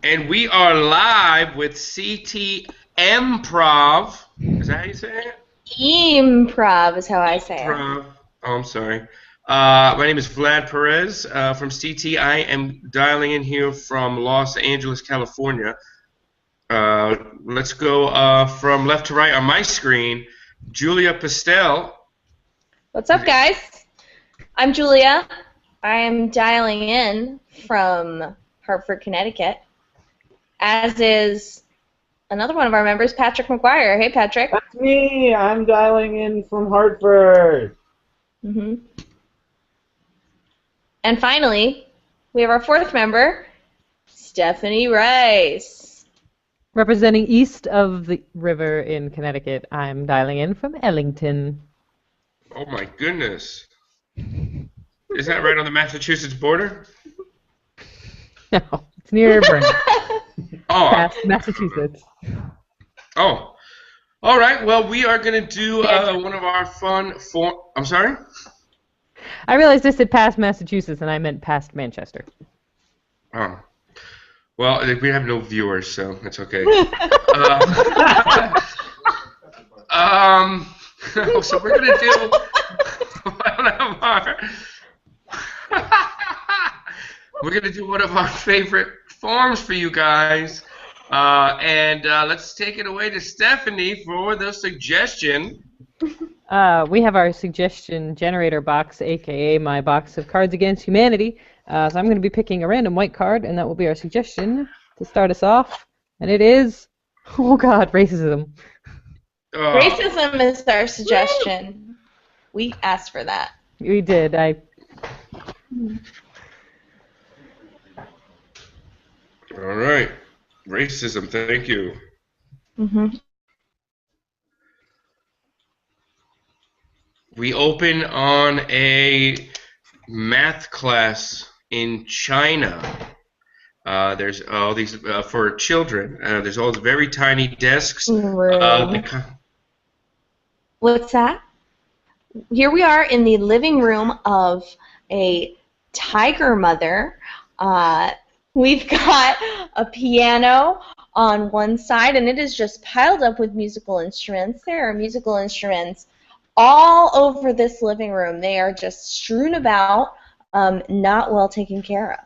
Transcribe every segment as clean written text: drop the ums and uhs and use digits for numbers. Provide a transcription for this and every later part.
And we are live with Sea Tea Improv. Is that how you say it? E-mprov is how I say it. Improv. Oh, I'm sorry. My name is Vlad Perez from CT. I am dialing in here from Los Angeles, California. Let's go from left to right on my screen. Julia Pastel. What's up, guys? I'm Julia. I am dialing in from Hartford, Connecticut, as is another one of our members, Patrick McGuire. Hey, Patrick. That's me. I'm dialing in from Hartford. hmm And finally, we have our fourth member, Stephanie Rice. Representing east of the river in Connecticut, I'm dialing in from Ellington. Oh my goodness. Is that right on the Massachusetts border? No, it's near Vernon, Oh. past Massachusetts. Oh. All right. Well, we are going to do one of our fun I'm sorry? I realized I said past Massachusetts and I meant past Manchester. Oh. Well, we have no viewers, so it's okay. So we're gonna do we're gonna do one of our favorite forms for you guys, and let's take it away to Stephanie for the suggestion. We have our suggestion generator box, aka my box of Cards Against Humanity. So I'm going to be picking a random white card, and that will be our suggestion to start us off. And it is, oh God, racism. Racism is our suggestion. We asked for that. We did. All right, racism. Thank you. We open on a math class in China. There's all these for children. There's all these very tiny desks. What's that? Here we are in the living room of a tiger mother. We've got a piano on one side, and it is just piled up with musical instruments. There are musical instruments all over this living room. They are just strewn about, not well taken care of.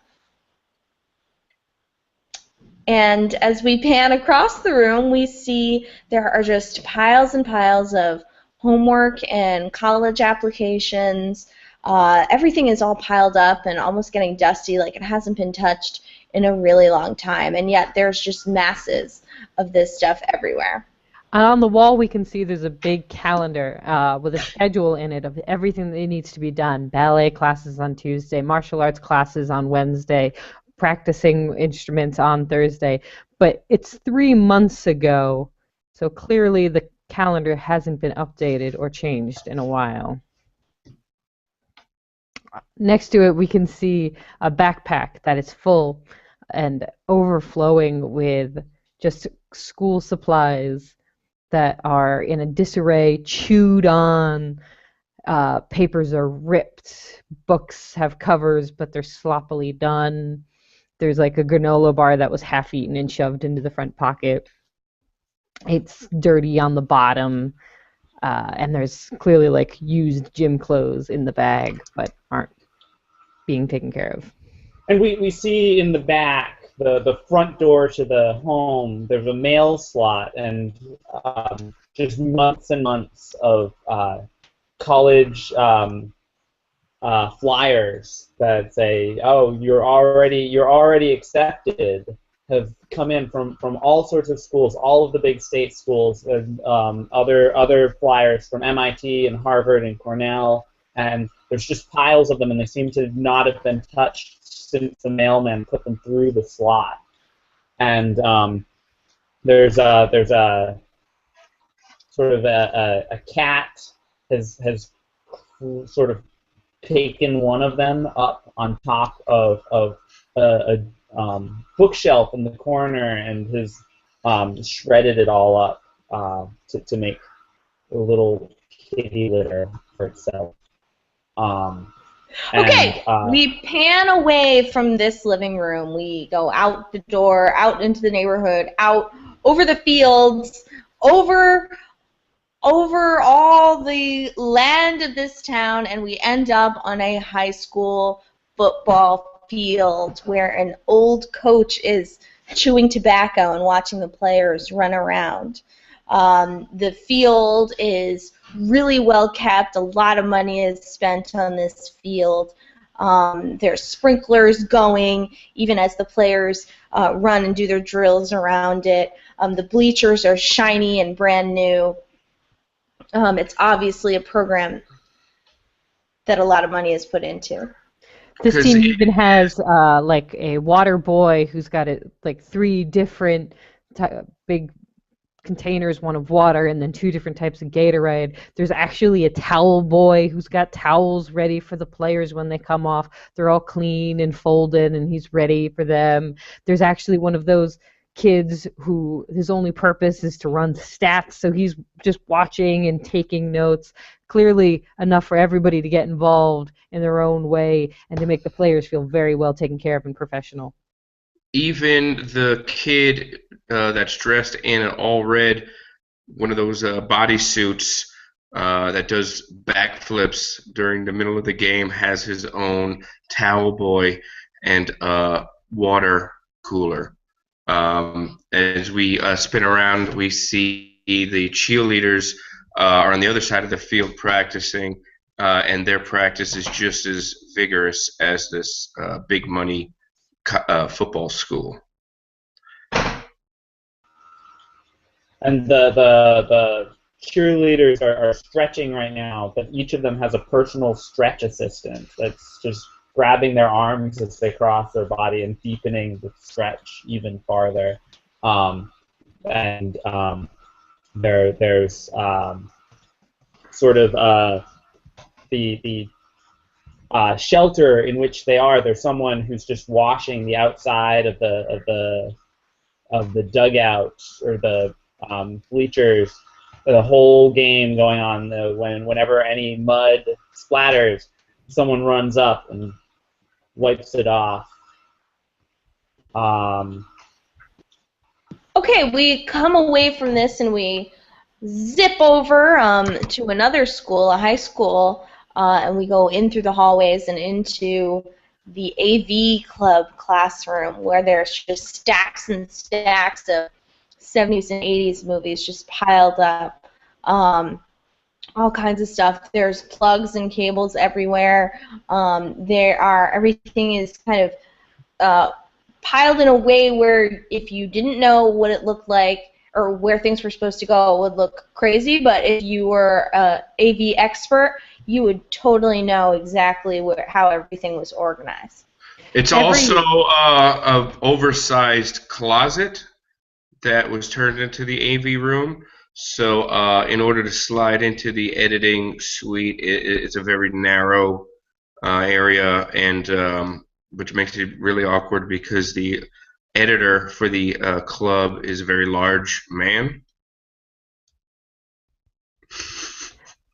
And as we pan across the room, we see there are just piles and piles of homework and college applications. Everything is all piled up and almost getting dusty, like it hasn't been touched in a really long time. And yet there's just masses of this stuff everywhere. On the wall, we can see there's a big calendar with a schedule in it of everything that needs to be done. Ballet classes on Tuesday, martial arts classes on Wednesday, practicing instruments on Thursday. But it's 3 months ago, so clearly the calendar hasn't been updated or changed in a while. Next to it, we can see a backpack that is full and overflowing with just school supplies that are in a disarray, chewed on, papers are ripped, books have covers but they're sloppily done. There's like a granola bar that was half eaten and shoved into the front pocket. It's dirty on the bottom, and there's clearly like used gym clothes in the bag but aren't being taken care of. And we see in the back, the front door to the home, there's a mail slot, and just months and months of college flyers that say, "Oh, you're already accepted," have come in from all sorts of schools, all of the big state schools, and other flyers from MIT and Harvard and Cornell, and there's just piles of them, and they seem to not have been touched since the mailman put them through the slot. And there's a sort of a cat has sort of taken one of them up on top of a bookshelf in the corner and has shredded it all up to make a little kitty litter for itself. Okay, And we pan away from this living room. We go out the door, out into the neighborhood, out over the fields, over all the land of this town, and we end up on a high school football field where an old coach is chewing tobacco and watching the players run around. The field is really well kept. A lot of money is spent on this field. There's sprinklers going even as the players run and do their drills around it. The bleachers are shiny and brand new. It's obviously a program that a lot of money is put into. This 'Cause team even has like a water boy who's got like three different big containers, one of water and then two different types of Gatorade. There's actually a towel boy who's got towels ready for the players when they come off. They're all clean and folded and he's ready for them. There's actually one of those kids who his only purpose is to run stats, so he's just watching and taking notes. Clearly enough for everybody to get involved in their own way and to make the players feel very well taken care of and professional. even the kid that's dressed in an all red, one of those bodysuits that does backflips during the middle of the game, has his own towel boy and water cooler. As we spin around, we see the cheerleaders are on the other side of the field practicing, and their practice is just as vigorous as this big money football school. And the cheerleaders are stretching right now, but each of them has a personal stretch assistant that's just grabbing their arms as they cross their body and deepening the stretch even farther. There's sort of the shelter in which they are. There's someone who's just washing the outside of the dugout or the bleachers. The whole game going on. Whenever any mud splatters, someone runs up and wipes it off. Okay, we come away from this and we zip over to another school, a high school, and we go in through the hallways and into the AV club classroom where there's just stacks and stacks of 70s and 80s movies just piled up. All kinds of stuff. There's plugs and cables everywhere. Everything is kind of piled in a way where if you didn't know what it looked like or where things were supposed to go, it would look crazy, but if you were an AV expert, you would totally know exactly how everything was organized. It's also an oversized closet that was turned into the AV room. So in order to slide into the editing suite, it's a very narrow area, and which makes it really awkward because the editor for the club is a very large man.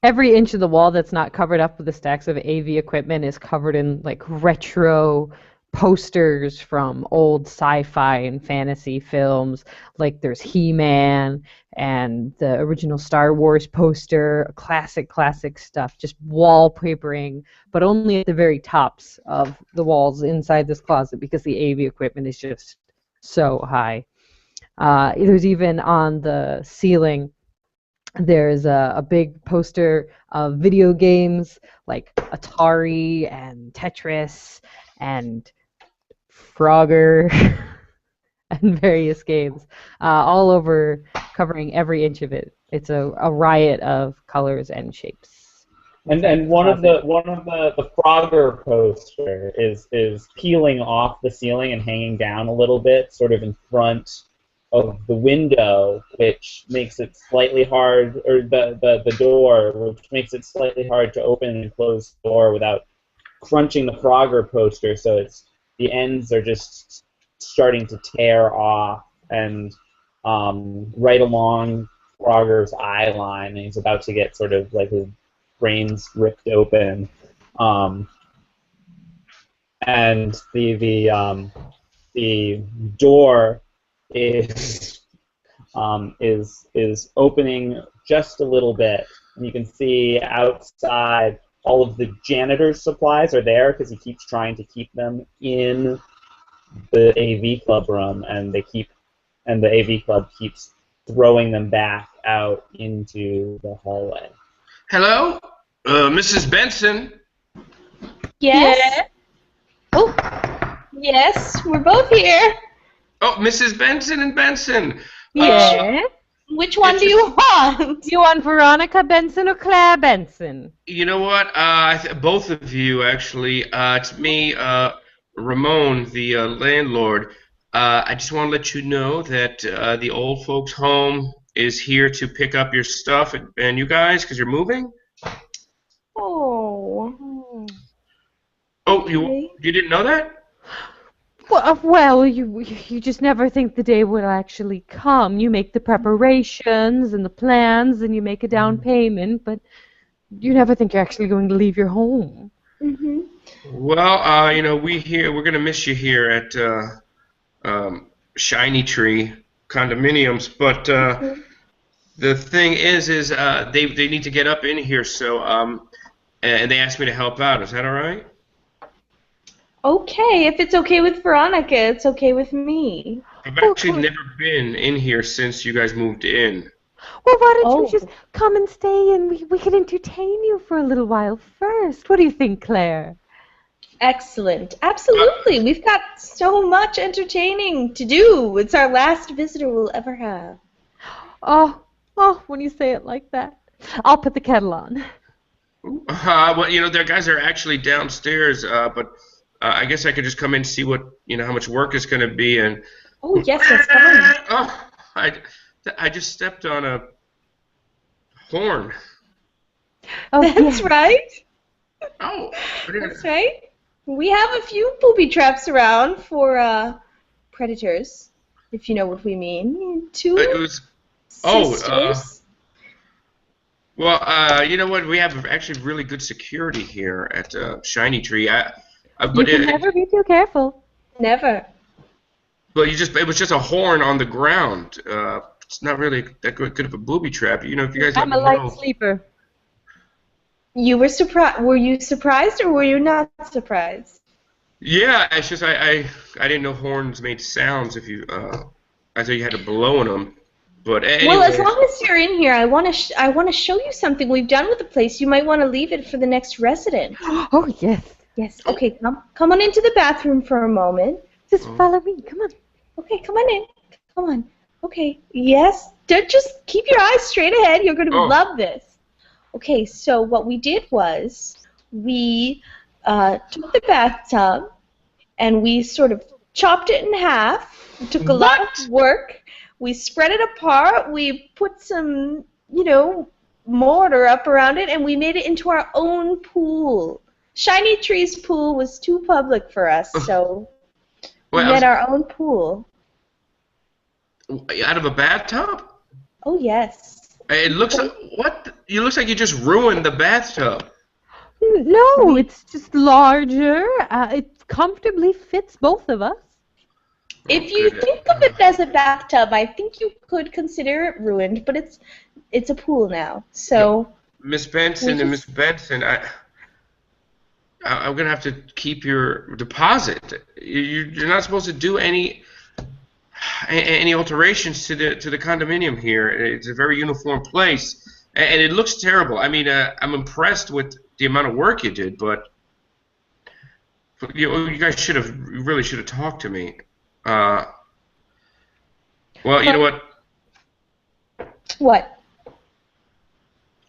Every inch of the wall that's not covered up with the stacks of AV equipment is covered in like retro posters from old sci-fi and fantasy films. Like there's He-Man and the original Star Wars poster, classic stuff, just wallpapering, but only at the very tops of the walls inside this closet because the AV equipment is just so high. There's even on the ceiling, there's a big poster of video games like Atari and Tetris and Frogger and various games, all over, covering every inch of it. It's a riot of colors and shapes. And one of the Frogger poster is peeling off the ceiling and hanging down a little bit, sort of in front of the window, which makes it slightly hard, or the door, which makes it slightly hard to open and close the door without crunching the Frogger poster. So the ends are just starting to tear off, and right along Frogger's eye line, and he's about to get sort of like his brains ripped open. and the door is opening just a little bit, and you can see outside all of the janitor's supplies are there because he keeps trying to keep them in the AV club room, and the AV club keeps throwing them back out into the hallway. Hello? Mrs. Benson? Yes? Yeah. Oh, yes, we're both here. Oh, Mrs. Benson and Benson. Yeah. Which one do you want? You want Veronica Benson or Claire Benson? You know what? Both of you, actually. It's me, Ramon, the landlord. I just want to let you know that the old folks' home is here to pick up your stuff and you guys, because you're moving. Oh. Oh, Okay. you didn't know that? Well, you just never think the day will actually come. You make the preparations and the plans, and you make a down payment, but you never think you're actually going to leave your home. Mm-hmm. Well, we're gonna miss you here at Shiny Tree condominiums, but the thing is they need to get up in here, so and they asked me to help out. Is that all right? Okay, if it's okay with Veronica, it's okay with me. I've actually never been in here since you guys moved in. Well, why don't you Oh. just come and stay, and we can entertain you for a little while first. What do you think, Claire? Excellent. Absolutely. We've got so much entertaining to do. It's our last visitor we'll ever have. Oh, when you say it like that. I'll put the kettle on. Well, their guys are actually downstairs, but I guess I could just come in and see what how much work is going to be. And Oh, yes, come on. oh, I just stepped on a horn. Oh, That's yeah. right. Oh, That's right. We have a few booby traps around for predators, if you know what we mean. Two it was. sisters. Well, you know what? We have actually really good security here at Shiny Tree. You But can never be too careful. Never. But it was just a horn on the ground. It's not really that good of a booby trap. If you guys I'm let a me light know. sleeper. You were surprised. Were you surprised or were you not surprised? Yeah, it's just I didn't know horns made sounds if you I thought you had to blow on them. But anyway. Well, as long as you're in here, I want to show you something we've done with the place. You might want to leave it for the next resident. Oh, yes. Yes. Okay. Come on into the bathroom for a moment. Just follow me. Come on. Okay. Come on in. Come on. Okay. Yes. Just keep your eyes straight ahead. You're going to love this. Okay. So what we did was we took the bathtub and we sort of chopped it in half. It took a lot of work. We spread it apart. We put some, mortar up around it, and we made it into our own pool. Shiny Tree's pool was too public for us, so we made our own pool. Out of a bathtub? Oh, yes. It looks like what? It looks like you just ruined the bathtub. No, it's just larger. It comfortably fits both of us. If you think of it as a bathtub, I think you could consider it ruined, but it's a pool now. So Miss Benson and Miss Benson, I'm gonna have to keep your deposit. You're not supposed to do any alterations to the condominium here. It's a very uniform place, and it looks terrible. I mean, I'm impressed with the amount of work you did, but you guys really should have talked to me. Well, you know what? What?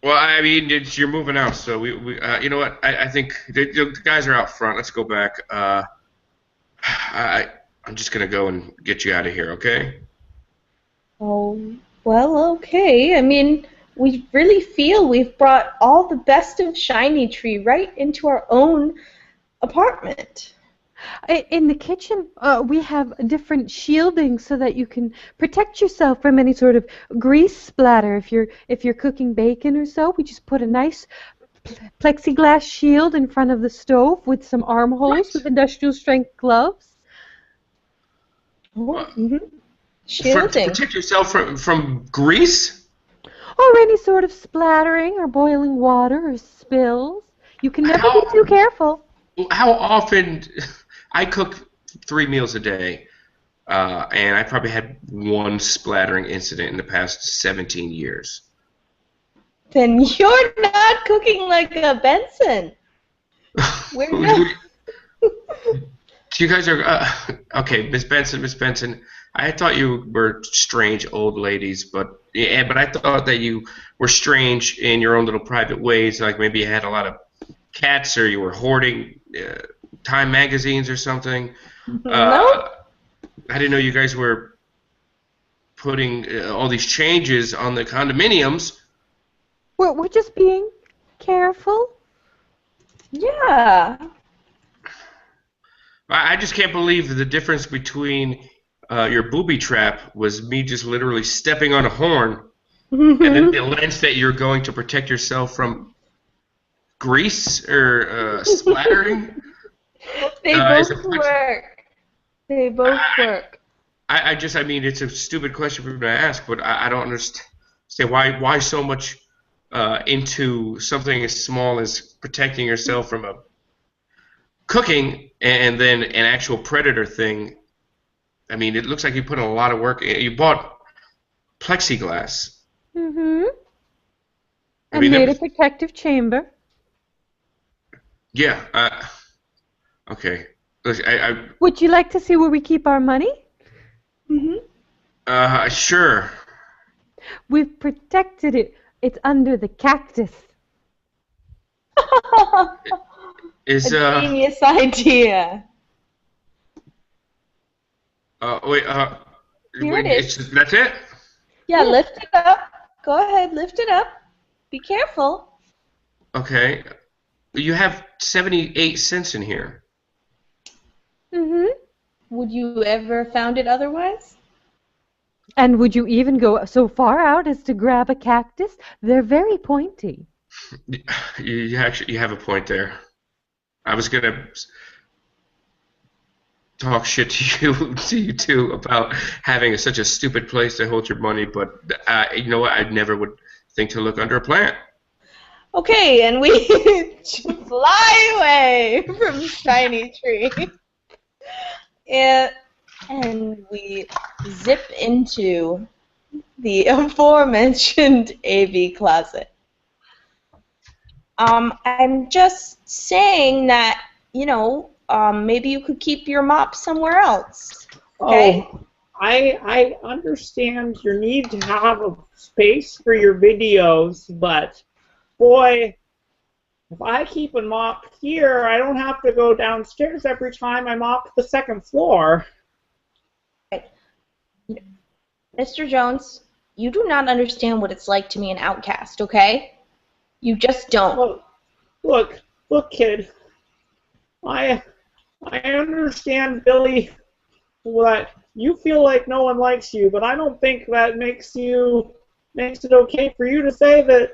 Well, I mean, you're moving out, so we you know what? I think the guys are out front. Let's go back. I'm just gonna go and get you out of here, okay? Oh, well, okay. I mean, we really feel we've brought all the best of Shiny Tree right into our own apartment. In the kitchen, we have different shielding so that you can protect yourself from any sort of grease splatter. If you're cooking bacon or so, we just put a nice plexiglass shield in front of the stove with some armholes with industrial strength gloves. What? To To protect yourself from grease? Or any sort of splattering or boiling water or spills. You can never be too careful. How often? I cook 3 meals a day, and I probably had one splattering incident in the past 17 years. Then you're not cooking like a Benson. We're not. You guys are okay, Miss Benson. I thought you were strange old ladies, but I thought that you were strange in your own little private ways. Like maybe you had a lot of cats, or you were hoarding Time magazines or something. No. I didn't know you guys were putting all these changes on the condominiums. We're just being careful. Yeah. I just can't believe the difference between your booby trap was me just literally stepping on a horn, and then the lens that you're going to protect yourself from grease or splattering. They both work. They both work. I mean, it's a stupid question for me to ask, but I don't understand why so much into something as small as protecting yourself from a cooking and then an actual predator thing. I mean, it looks like you put in a lot of work. You bought plexiglass. Mm-hmm. I made a protective chamber. Yeah. Okay. Would you like to see where we keep our money? Sure. We've protected it. It's under the cactus. A genius idea. Wait. Here it is. That's it? Yeah, lift it up. Go ahead, lift it up. Be careful. Okay. You have 78 cents in here. Mm-hmm. Would you ever found it otherwise? And would you even go so far out as to grab a cactus? They're very pointy. You have a point there. I was gonna talk shit to you too about having such a stupid place to hold your money, but you know what? I never would think to look under a plant. Okay, and we fly away from Shiny Tree. And we zip into the aforementioned AV closet. I'm just saying that, maybe you could keep your mop somewhere else. Okay? Oh, I understand your need to have a space for your videos, but boy, if I keep a mop here, I don't have to go downstairs every time I mop the second floor. Mr. Jones, you do not understand what it's like to be an outcast, okay? You just don't. Look, kid. I understand, Billy, that you feel like no one likes you, but I don't think that makes it okay for you to say that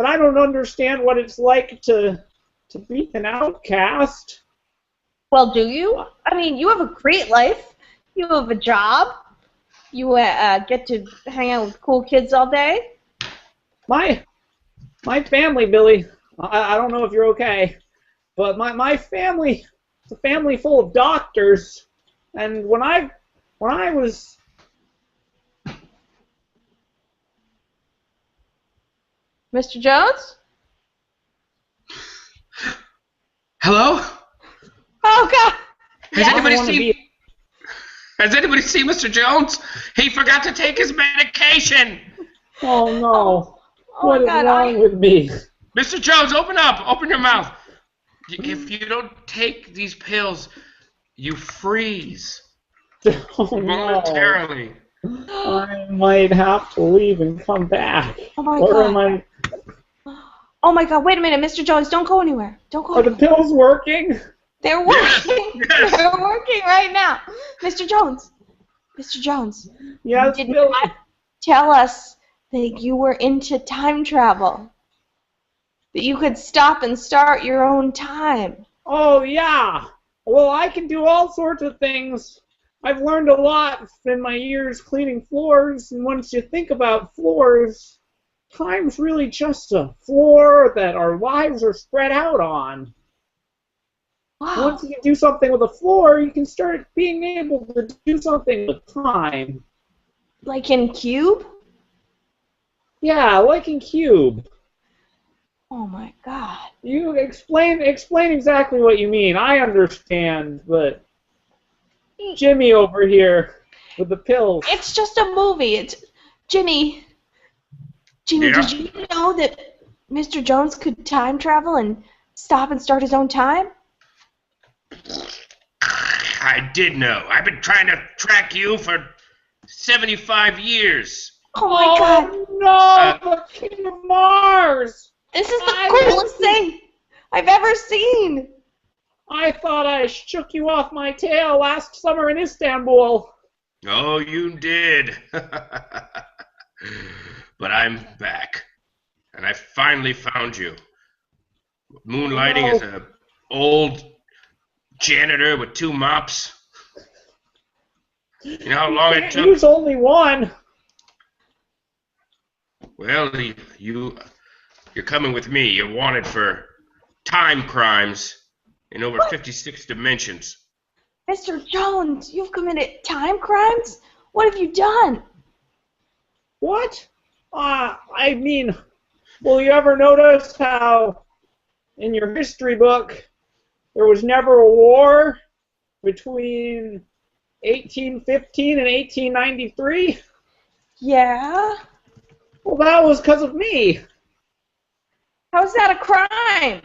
I don't understand what it's like to be an outcast. Well, do you? I mean, you have a great life. You have a job. You get to hang out with cool kids all day. My family, Billy, I don't know if you're okay, but my family, it's a family full of doctors, and when I was... Mr. Jones? Hello? Oh, God! Has anybody seen Mr. Jones? He forgot to take his medication! Oh, no. Oh, what is God, wrong with me? Mr. Jones, open up! Open your mouth! If you don't take these pills, you freeze. Oh, Voluntarily. No. I might have to leave and come back. Oh, my God. Oh, my God, wait a minute, Mr. Jones, don't go anywhere. Don't go anywhere. Are the pills working? They're working. Yes. They're working right now. Mr. Jones. Mr. Jones. Yes, You did Billy. not tell us that you were into time travel. that you could stop and start your own time. Oh, yeah. Well, I can do all sorts of things. I've learned a lot in my years cleaning floors, and once you think about floors, time's really just a floor that our lives are spread out on. Wow. Once you can do something with a floor, you can start being able to do something with time. Like in Cube? Yeah, like in Cube. Oh my God. You explain exactly what you mean. I understand, but Jimmy over here with the pills. It's just a movie. It's Jimmy. Jimmy, Yeah? did you know that Mr. Jones could time travel and stop and start his own time? I did know. I've been trying to track you for 75 years. Oh my God. No, the King of Mars! This is the coolest thing I've ever seen. I thought I shook you off my tail last summer in Istanbul. Oh, you did. But I'm back. And I finally found you. Moonlighting as an old janitor with 2 mops. You know how long it took? Use only one. Well, you're coming with me. You're wanted for time crimes in over 56 dimensions. Mr. Jones, you've committed time crimes? What have you done? What? I mean, will you ever notice how in your history book there was never a war between 1815 and 1893? Yeah? Well, that was because of me. How is that a crime?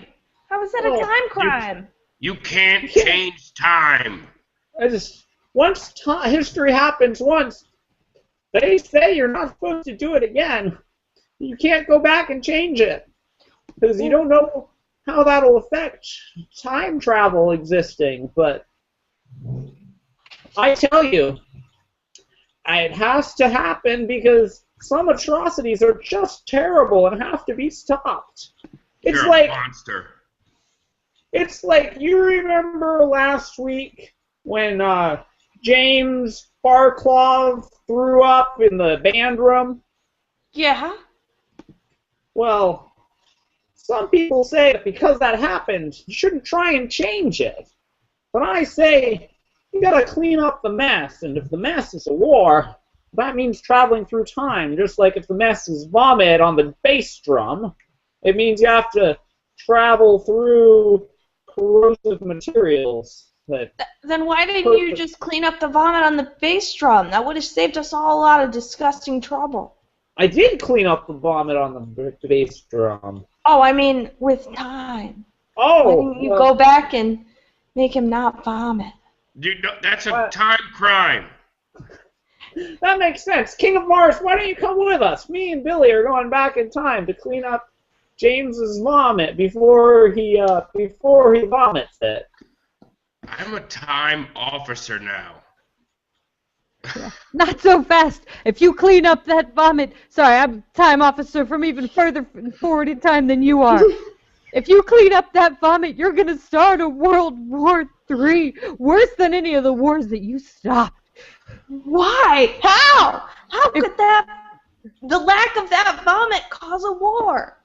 How is that a Oh, time crime? You can't change time. Once history happens once, they say you're not supposed to do it again. You can't go back and change it because you don't know how that'll affect time travel existing. But I tell you, it has to happen because some atrocities are just terrible and have to be stopped. It's You're like a monster. It's like, you remember last week when James Barclay threw up in the band room? Yeah? Well, some people say that because that happened, you shouldn't try and change it. But I say, you gotta clean up the mess, and if the mess is a war, that means traveling through time, just like if the mess is vomit on the bass drum, it means you have to travel through corrosive materials. Then why didn't you just clean up the vomit on the bass drum? That would have saved us all a lot of disgusting trouble. I did clean up the vomit on the bass drum. Oh, I mean, with time. Oh! Why didn't you go back and make him not vomit? That's a time crime. That makes sense. King of Mars, why don't you come with us? Me and Billy are going back in time to clean up James's vomit before he vomits it. I'm a time officer now. Not so fast. If you clean up that vomit, sorry, I'm time officer from even further forward in time than you are. If you clean up that vomit, you're going to start a World War III, worse than any of the wars that you stopped. Why? How? How could the lack of that vomit cause a war?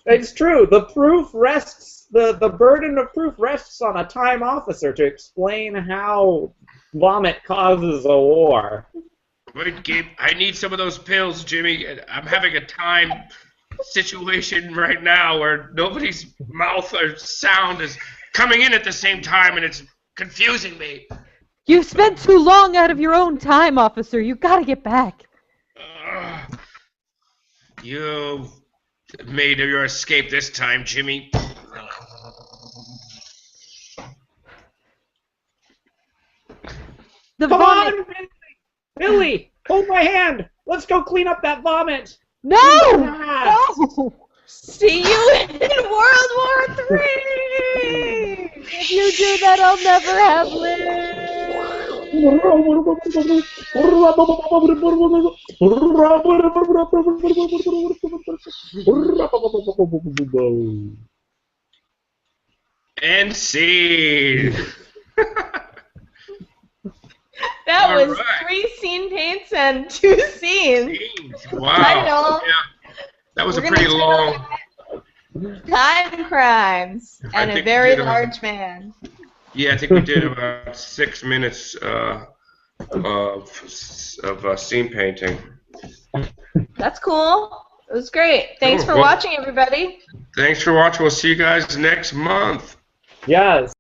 It's true. The proof rests, the burden of proof rests on a time officer to explain how vomit causes a war. Wait, Gabe, I need some of those pills, Jimmy. I'm having a time situation right now where nobody's mouth or sound is coming in at the same time, and it's confusing me. You've spent too long out of your own time, officer. You got to get back. You made your escape this time, Jimmy. The Come vomit. on, Billy! Hold my hand! Let's go clean up that vomit! No! No! See you in World War III! If you do that, I'll never have lived. And scene. That All was right. 3 scene paints and 2 scenes. Wow. Title. Yeah, that was a We're pretty gonna long. Time crimes I and a think we very did about- large man. Yeah, I think we did about 6 minutes of scene painting. That's cool. It was great. Thanks Cool. for Well- watching, everybody. Thanks for watching. We'll see you guys next month. Yes.